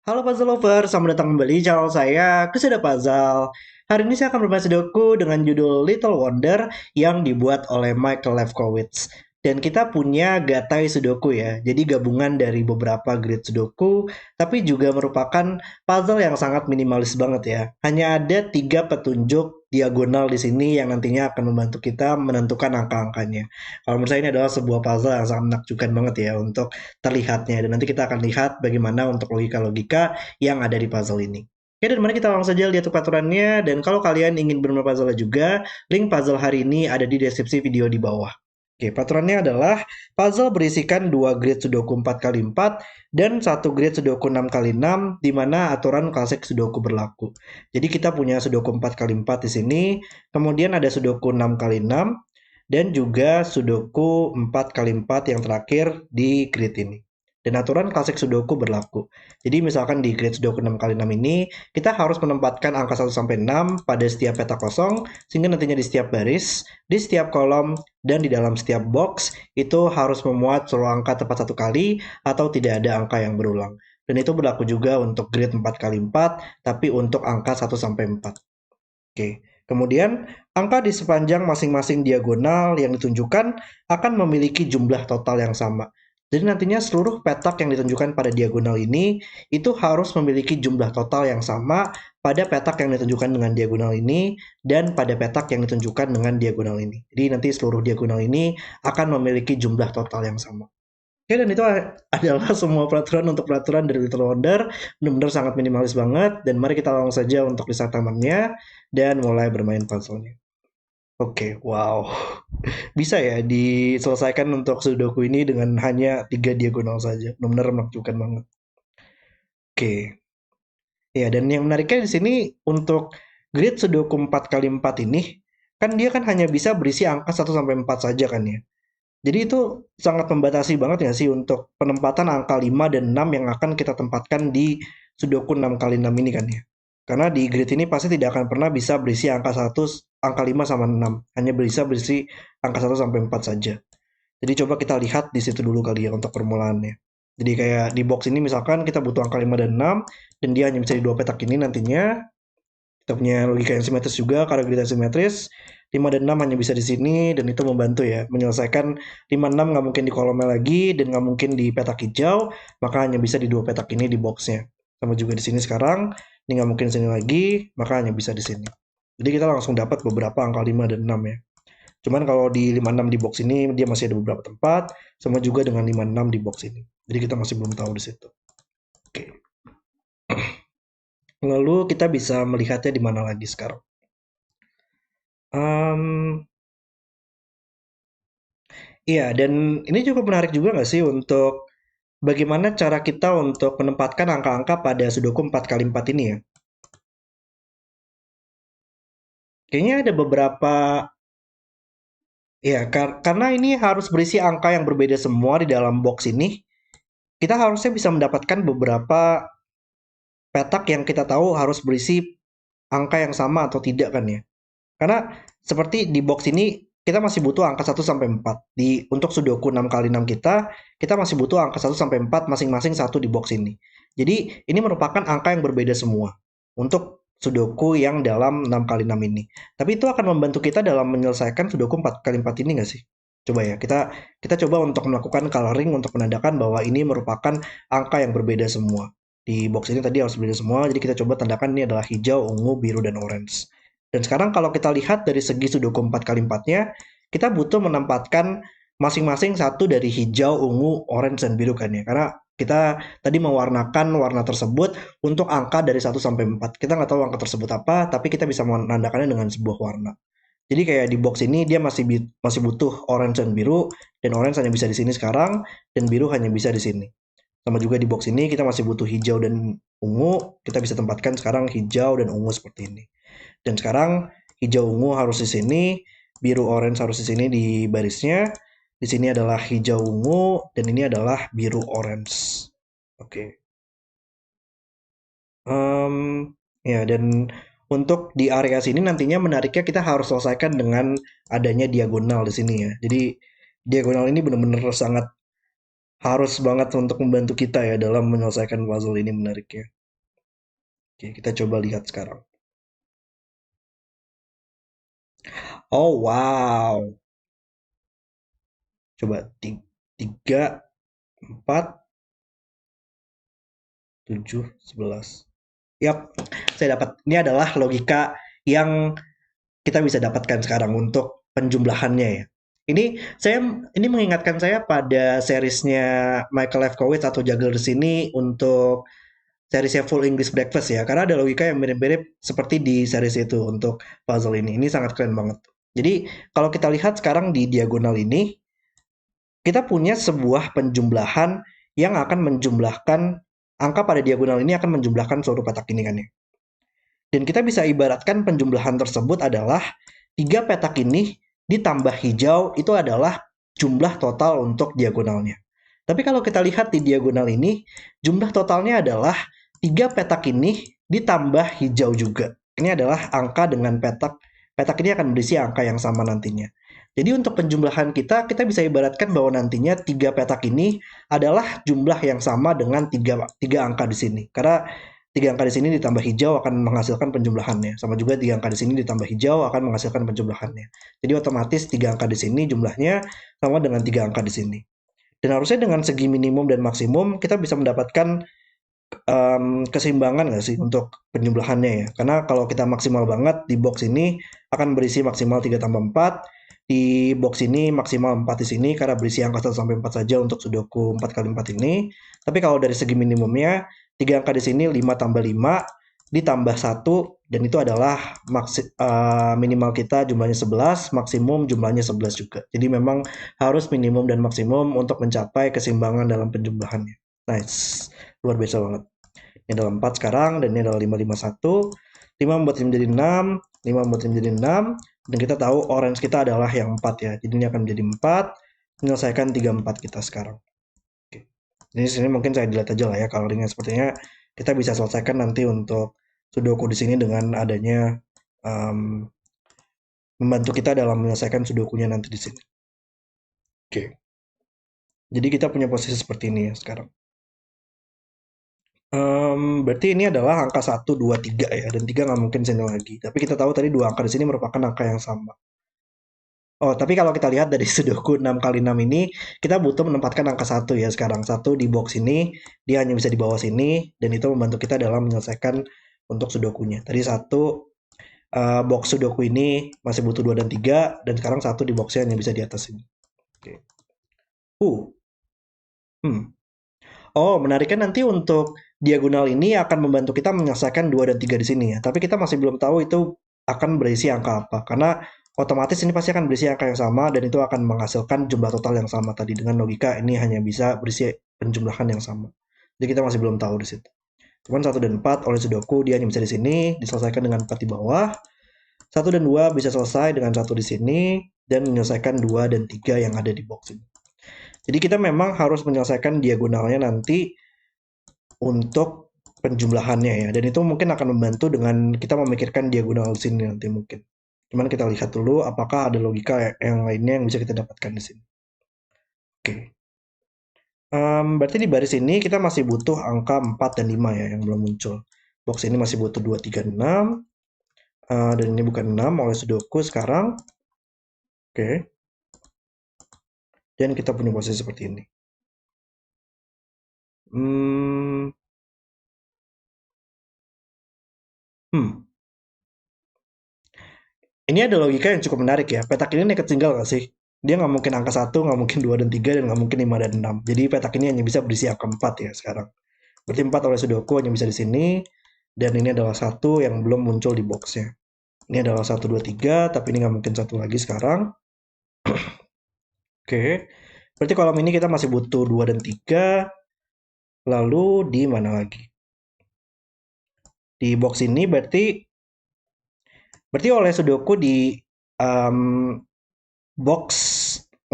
Halo Puzzle Lover, selamat datang kembali di channel saya, Keseda Puzzle. Hari ini saya akan berbahas sudoku dengan judul Little Wonder yang dibuat oleh Michael Lefkowitz. Dan kita punya Gatai Sudoku ya, jadi gabungan dari beberapa grid Sudoku, tapi juga merupakan puzzle yang sangat minimalis banget ya. Hanya ada 3 petunjuk diagonal di sini yang nantinya akan membantu kita menentukan angka-angkanya. Kalau menurut saya ini adalah sebuah puzzle yang sangat menakjubkan banget ya untuk terlihatnya. Dan nanti kita akan lihat bagaimana untuk logika-logika yang ada di puzzle ini. Oke, dan mari kita langsung saja lihat peraturannya. Dan kalau kalian ingin bermain puzzle juga, link puzzle hari ini ada di deskripsi video di bawah. Oke, peraturannya adalah puzzle berisikan 2 grid Sudoku 4x4 dan 1 grid Sudoku 6x6 di mana aturan klasik Sudoku berlaku. Jadi kita punya Sudoku 4x4 di sini, kemudian ada Sudoku 6x6 dan juga Sudoku 4x4 yang terakhir di grid ini. Dan aturan klasik Sudoku berlaku. Jadi misalkan di grid Sudoku 6x6 ini, kita harus menempatkan angka 1 sampai 6 pada setiap peta kosong, sehingga nantinya di setiap baris, di setiap kolom, dan di dalam setiap box, itu harus memuat seluruh angka tepat 1 kali, atau tidak ada angka yang berulang. Dan itu berlaku juga untuk grid 4x4, tapi untuk angka 1 sampai 4. Oke, kemudian angka di sepanjang masing-masing diagonal yang ditunjukkan akan memiliki jumlah total yang sama. Jadi nantinya seluruh petak yang ditunjukkan pada diagonal ini itu harus memiliki jumlah total yang sama pada petak yang ditunjukkan dengan diagonal ini dan pada petak yang ditunjukkan dengan diagonal ini. Jadi nanti seluruh diagonal ini akan memiliki jumlah total yang sama. Oke, dan itu adalah semua peraturan untuk peraturan dari Little Wonder. Benar-benar sangat minimalis banget. Dan mari kita langsung saja untuk riset tamannya dan mulai bermain puzzle-nya. Oke, wow. Bisa ya diselesaikan untuk Sudoku ini dengan hanya 3 diagonal saja. Benar-benar menakjubkan banget. Oke. Ya, dan yang menariknya di sini untuk grid Sudoku 4x4 ini, kan dia kan hanya bisa berisi angka 1 sampai 4 saja kan ya. Jadi itu sangat membatasi banget ya sih untuk penempatan angka 5 dan 6 yang akan kita tempatkan di Sudoku 6x6 ini kan ya. Karena di grid ini pasti tidak akan pernah bisa berisi angka 1, angka 5 sama 6. Hanya bisa berisi angka 1 sampai 4 saja. Jadi coba kita lihat di situ dulu kali ya untuk permulaannya. Jadi kayak di box ini misalkan kita butuh angka 5 dan 6 dan dia hanya bisa di 2 petak ini nantinya. Kita punya logika yang simetris juga karena grid yang simetris. 5 dan 6 hanya bisa di sini dan itu membantu ya menyelesaikan 5 6 nggak mungkin di kolomnya lagi dan nggak mungkin di petak hijau, maka hanya bisa di 2 petak ini di boxnya. Sama juga di sini sekarang, ini nggak mungkin di sini lagi, maka hanya bisa di sini. Jadi kita langsung dapat beberapa angka 5 dan 6 ya. Cuman kalau di 5 6 di box ini dia masih ada beberapa tempat, sama juga dengan 5 6 di box ini. Jadi kita masih belum tahu di situ. Oke. Lalu kita bisa melihatnya di mana lagi sekarang. Um, Iya, dan ini cukup menarik juga nggak sih untuk bagaimana cara kita untuk menempatkan angka-angka pada Sudoku 4x4 ini ya? Kayaknya ada beberapa, ya karena ini harus berisi angka yang berbeda semua di dalam box ini, kita harusnya bisa mendapatkan beberapa petak yang kita tahu harus berisi angka yang sama atau tidak kan ya? Karena seperti di box ini kita masih butuh angka 1 sampai 4. Untuk Sudoku 6x6 kita masih butuh angka 1 sampai 4 masing-masing satu di box ini. Jadi ini merupakan angka yang berbeda semua untuk Sudoku yang dalam 6x6 ini. Tapi itu akan membantu kita dalam menyelesaikan Sudoku 4x4 ini nggak sih? Coba ya, kita coba untuk melakukan coloring untuk menandakan bahwa ini merupakan angka yang berbeda semua. Di box ini tadi harus berbeda semua, jadi kita coba tandakan ini adalah hijau, ungu, biru, dan orange. Dan sekarang kalau kita lihat dari segi Sudoku 4x4-nya, kita butuh menempatkan masing-masing satu dari hijau, ungu, orange, dan biru kan ya. Karena kita tadi mewarnakan warna tersebut untuk angka dari 1 sampai 4. Kita nggak tahu angka tersebut apa, tapi kita bisa menandakannya dengan sebuah warna. Jadi kayak di box ini dia masih butuh orange dan biru, dan orange hanya bisa di sini sekarang, dan biru hanya bisa di sini. Sama juga di box ini kita masih butuh hijau dan ungu, kita bisa tempatkan sekarang hijau dan ungu seperti ini. Dan sekarang hijau ungu harus di sini, biru orange harus di sini di barisnya. Di sini adalah hijau ungu dan ini adalah biru orange. Oke. Ya dan untuk di area sini nantinya menariknya kita harus selesaikan dengan adanya diagonal di sini ya. Jadi diagonal ini benar-benar sangat harus banget untuk membantu kita ya dalam menyelesaikan puzzle ini menariknya. Oke, kita coba lihat sekarang. Oh, wow. Coba 3, 4, 7, 11. Yap, saya dapat. Ini adalah logika yang kita bisa dapatkan sekarang untuk penjumlahannya ya. Ini mengingatkan saya pada seriesnya Michael Lefkowitz atau Jugglers ini untuk seriesnya Full English Breakfast ya, karena ada logika yang mirip-mirip seperti di series itu untuk puzzle ini. Ini sangat keren banget. Jadi kalau kita lihat sekarang di diagonal ini, kita punya sebuah penjumlahan yang akan menjumlahkan angka pada diagonal ini akan menjumlahkan seluruh petak ini kan ya. Dan kita bisa ibaratkan penjumlahan tersebut adalah 3 petak ini ditambah hijau itu adalah jumlah total untuk diagonalnya. Tapi kalau kita lihat di diagonal ini, jumlah totalnya adalah 3 petak ini ditambah hijau juga. Ini adalah angka dengan petak. Petak ini akan berisi angka yang sama nantinya. Jadi untuk penjumlahan kita bisa ibaratkan bahwa nantinya 3 petak ini adalah jumlah yang sama dengan tiga angka di sini. Karena 3 angka di sini ditambah hijau akan menghasilkan penjumlahannya. Sama juga 3 angka di sini ditambah hijau akan menghasilkan penjumlahannya. Jadi otomatis 3 angka di sini jumlahnya sama dengan 3 angka di sini. Dan harusnya dengan segi minimum dan maksimum kita bisa mendapatkan keseimbangan nggak sih untuk penjumlahannya ya. Karena kalau kita maksimal banget di box ini akan berisi maksimal 3 tambah 4. Di box ini maksimal 4 di sini karena berisi angka 1 sampai 4 saja untuk Sudoku 4 kali 4 ini. Tapi kalau dari segi minimumnya 3 angka di sini 5 tambah 5 ditambah 1 dan itu adalah minimal kita jumlahnya 11, maksimum jumlahnya 11 juga. Jadi memang harus minimum dan maksimum untuk mencapai keseimbangan dalam penjumlahannya. Nice, luar biasa banget. Ini adalah 4 sekarang dan ini adalah 551. 5 membuat ini menjadi 6, 5 membuat ini menjadi 6 dan kita tahu orange kita adalah yang 4 ya. Jadi ini akan menjadi 4. Menyelesaikan 34 kita sekarang. Oke. Jadi sini mungkin saya dilihat aja lah ya kalau dengan sepertinya kita bisa selesaikan nanti untuk Sudoku di sini dengan adanya membantu kita dalam menyelesaikan Sudokunya nanti di sini. Oke. Jadi kita punya posisi seperti ini ya sekarang. Berarti ini adalah angka 1, 2, 3 ya, dan 3 nggak mungkin sini lagi. Tapi kita tahu tadi 2 angka di sini merupakan angka yang sama. Oh, tapi kalau kita lihat dari Sudoku 6 kali 6 ini, kita butuh menempatkan angka 1 ya sekarang. 1 di box ini, dia hanya bisa di bawah sini, dan itu membantu kita dalam menyelesaikan untuk Sudokunya. Tadi 1 box Sudoku ini masih butuh 2 dan 3, dan sekarang 1 di boxnya hanya bisa di atas ini. Oke. Hmm. Oh, menariknya nanti untuk diagonal ini akan membantu kita menyelesaikan 2 dan 3 di sini ya. Tapi kita masih belum tahu itu akan berisi angka apa. Karena otomatis ini pasti akan berisi angka yang sama dan itu akan menghasilkan jumlah total yang sama tadi. Dengan logika ini hanya bisa berisi penjumlahan yang sama. Jadi kita masih belum tahu di situ. Cuman 1 dan 4 oleh Sudoku dia hanya bisa di sini, diselesaikan dengan 4 di bawah. 1 dan 2 bisa selesai dengan 1 di sini dan menyelesaikan 2 dan 3 yang ada di box ini. Jadi kita memang harus menyelesaikan diagonalnya nanti untuk penjumlahannya ya. Dan itu mungkin akan membantu dengan kita memikirkan diagonal sini nanti mungkin. Cuman kita lihat dulu apakah ada logika yang lainnya yang bisa kita dapatkan di sini. Oke. Berarti di baris ini kita masih butuh angka 4 dan 5 ya yang belum muncul. Box ini masih butuh 2, 3, 6. Dan ini bukan 6 oleh Sudoku sekarang. Oke. Dan kita punya posisi seperti ini. Hmm. Hmm. Ini ada logika yang cukup menarik ya. Petak ini naked single nggak sih? Dia nggak mungkin angka 1, nggak mungkin 2 dan 3, dan nggak mungkin 5 dan 6. Jadi petak ini hanya bisa berisi angka 4 ya sekarang. Berarti 4 oleh Sudoku hanya bisa di sini. Dan ini adalah 1 yang belum muncul di boxnya. Ini adalah 1, 2, 3, tapi ini nggak mungkin 1 lagi sekarang. Oke. Berarti kolom ini kita masih butuh 2 dan 3. Lalu di mana lagi? Di box ini berarti oleh Sudoku di box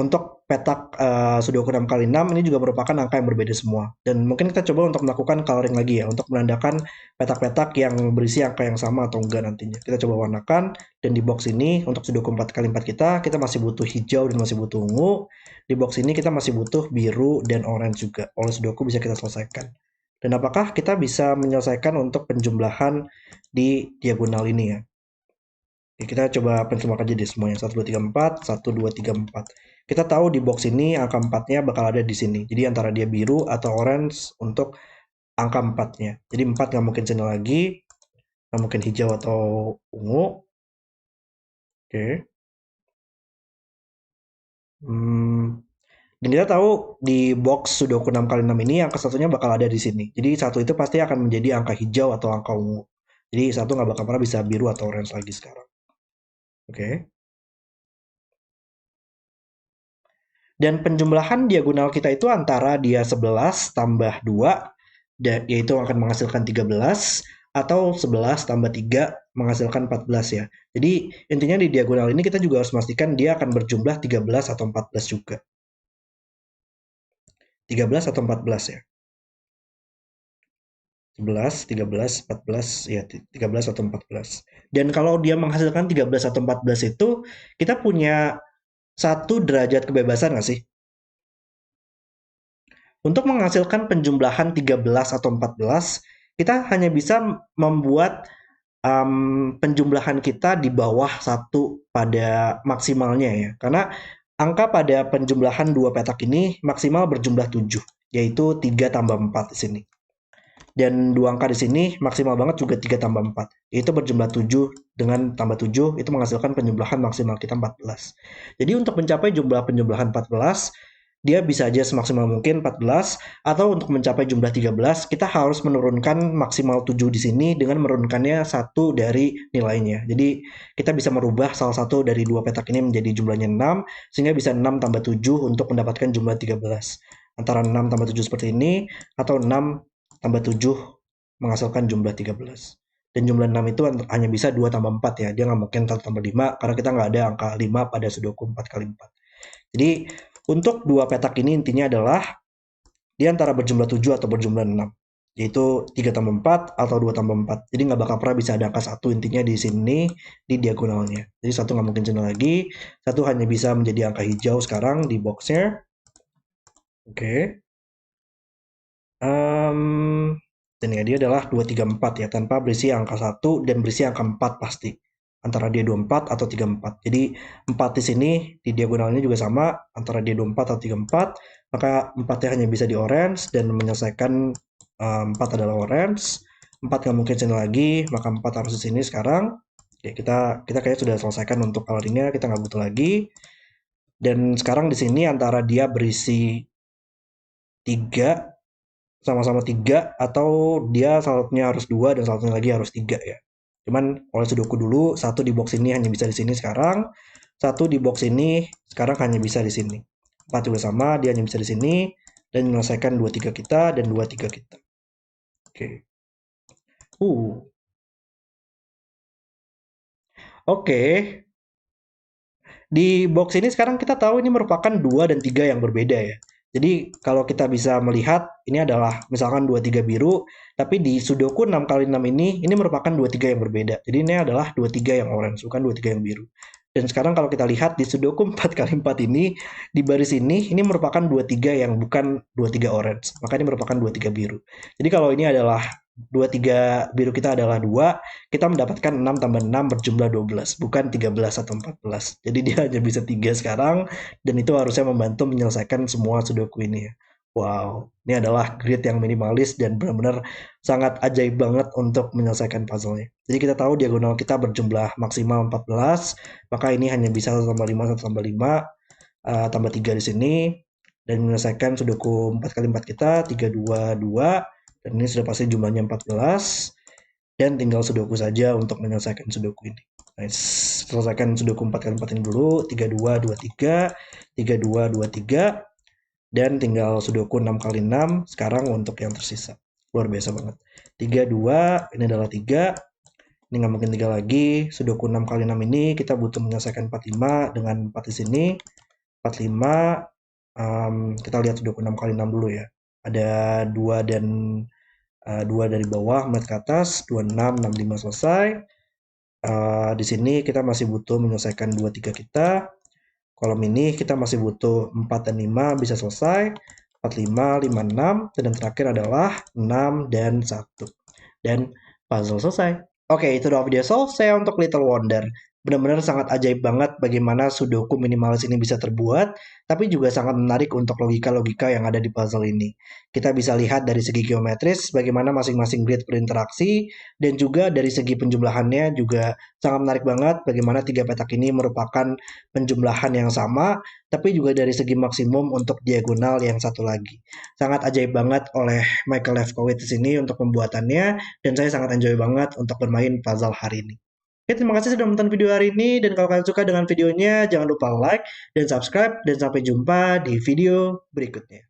untuk petak Sudoku 6 kali 6 ini juga merupakan angka yang berbeda semua. Dan mungkin kita coba untuk melakukan coloring lagi ya, untuk menandakan petak-petak yang berisi angka yang sama atau enggak nantinya. Kita coba warnakan, dan di box ini untuk Sudoku 4 kali 4 kita masih butuh hijau dan masih butuh ungu. Di box ini kita masih butuh biru dan orange juga. Oleh Sudoku bisa kita selesaikan. Dan apakah kita bisa menyelesaikan untuk penjumlahan di diagonal ini ya? Oke, kita coba benchmark aja deh semuanya. 1, 2, 3, 4. 1, 2, 3, 4. Kita tahu di box ini angka 4-nya bakal ada di sini. Jadi antara dia biru atau orange untuk angka 4-nya. Jadi 4 nggak mungkin sini lagi. Nggak mungkin hijau atau ungu. Oke. Dan kita tahu di box Sudoku 6 kali 6 ini angka satunya bakal ada di sini. Jadi satu itu pasti akan menjadi angka hijau atau angka ungu. Jadi satu nggak bakal pernah bisa biru atau orange lagi sekarang. Oke. Dan penjumlahan diagonal kita itu antara dia 11 tambah 2, yaitu akan menghasilkan 13, atau 11 tambah 3 menghasilkan 14 ya. Jadi intinya di diagonal ini kita juga harus memastikan dia akan berjumlah 13 atau 14 juga. 13 atau 14 ya. 11, 13, 14, ya 13 atau 14. Dan kalau dia menghasilkan 13 atau 14 itu, kita punya satu derajat kebebasan nggak sih? Untuk menghasilkan penjumlahan 13 atau 14, kita hanya bisa membuat penjumlahan kita di bawah satu pada maksimalnya ya. Karena angka pada penjumlahan dua petak ini maksimal berjumlah 7, yaitu 3 tambah 4 di sini. Dan dua angka di sini maksimal banget juga 3 tambah 4, yaitu berjumlah 7 dengan tambah 7 itu menghasilkan penjumlahan maksimal kita 14. Jadi untuk mencapai jumlah penjumlahan 14, dia bisa aja semaksimal mungkin 14, atau untuk mencapai jumlah 13 kita harus menurunkan maksimal 7 di sini dengan menurunkannya satu dari nilainya. Jadi kita bisa merubah salah satu dari dua petak ini menjadi jumlahnya 6, sehingga bisa 6 tambah 7 untuk mendapatkan jumlah 13. Antara 6 tambah 7 seperti ini, atau 6 tambah 7 menghasilkan jumlah 13. Dan jumlah 6 itu hanya bisa 2 tambah 4 ya. Dia nggak mungkin 1 tambah 5 karena kita nggak ada angka 5 pada Sudoku 4 kali 4. Jadi untuk dua petak ini intinya adalah dia antara berjumlah 7 atau berjumlah 6. Yaitu 3 tambah 4 atau 2 tambah 4. Jadi nggak bakal pernah bisa ada angka 1 intinya di sini di diagonalnya. Jadi satu nggak mungkin sini lagi. Satu hanya bisa menjadi angka hijau sekarang di boxnya. Oke. Dan ya dia adalah 234 ya, tanpa berisi angka 1 dan berisi angka 4 pasti. Antara dia 24 atau 34. Jadi 4 di sini di diagonalnya juga sama, antara dia 24 atau 34, maka 4-nya hanya bisa di orange dan menyelesaikan 4 adalah orange. 4 nggak mungkin sini lagi, maka 4 harus di sini sekarang. Oke, kita kayaknya sudah selesaikan untuk coloringnya, kita nggak butuh lagi. Dan sekarang di sini antara dia berisi 3 sama-sama 3, atau dia salutnya harus 2 dan salutnya lagi harus 3 ya. Cuman oleh Sudoku dulu, satu di box ini hanya bisa di sini sekarang, satu di box ini sekarang hanya bisa di sini. 4 juga sama, dia hanya bisa di sini, dan menyelesaikan 23 kita dan 23 kita. Oke. Oke. Di box ini sekarang kita tahu ini merupakan 2 dan 3 yang berbeda ya. Jadi kalau kita bisa melihat ini adalah misalkan 23 biru, tapi di Sudoku 6 kali 6 ini merupakan 23 yang berbeda. Jadi ini adalah 23 yang orange, bukan 23 yang biru. Dan sekarang kalau kita lihat di Sudoku 4 kali 4 ini, di baris ini merupakan 23 yang bukan 23 orange. Maka ini merupakan 23 biru. Jadi kalau ini adalah 23 biru kita adalah 2, kita mendapatkan 6 tambah 6 berjumlah 12, bukan 13 atau 14. Jadi dia hanya bisa 3 sekarang, dan itu harusnya membantu menyelesaikan semua Sudoku ini ya. Wow, ini adalah grid yang minimalis dan benar-benar sangat ajaib banget untuk menyelesaikan puzzle-nya. Jadi kita tahu diagonal kita berjumlah maksimal 14, maka ini hanya bisa 1 tambah 5, 1 tambah 5, tambah 3 di sini, dan menyelesaikan Sudoku 4 kali 4 kita, 3, 2, 2, dan ini sudah pasti jumlahnya 14, dan tinggal Sudoku saja untuk menyelesaikan Sudoku ini. Nice. Selesaikan Sudoku 4 kali 4 ini dulu, 3, 2, 2, 3, 3, 2, 2, 3, dan tinggal Sudoku 6 kali 6 sekarang untuk yang tersisa. Luar biasa banget. 3, 2, ini adalah 3, ini nggak mungkin 3 lagi. Sudoku 6 kali 6 ini kita butuh menyelesaikan 45 dengan 4 di sini, 45, Kita lihat Sudoku 6 kali 6 dulu ya. Ada 2 dan 2 dari bawah, melihat ke atas, 26, 65 selesai. Di sini kita masih butuh menyelesaikan 2, 3 kita. Kolom ini kita masih butuh 4 dan 5 bisa selesai. 4, 5, 5, 6. Dan yang terakhir adalah 6 dan 1. Dan puzzle selesai. Oke, itu doang video selesai untuk Little Wonder. Benar-benar sangat ajaib banget bagaimana Sudoku minimalis ini bisa terbuat, tapi juga sangat menarik untuk logika-logika yang ada di puzzle ini. Kita bisa lihat dari segi geometris bagaimana masing-masing grid berinteraksi, dan juga dari segi penjumlahannya juga sangat menarik banget bagaimana tiga petak ini merupakan penjumlahan yang sama, tapi juga dari segi maksimum untuk diagonal yang satu lagi. Sangat ajaib banget oleh Michael Lefkowitz di sini untuk pembuatannya, dan saya sangat enjoy banget untuk bermain puzzle hari ini. Oke, terima kasih sudah menonton video hari ini, dan kalau kalian suka dengan videonya, jangan lupa like dan subscribe, dan sampai jumpa di video berikutnya.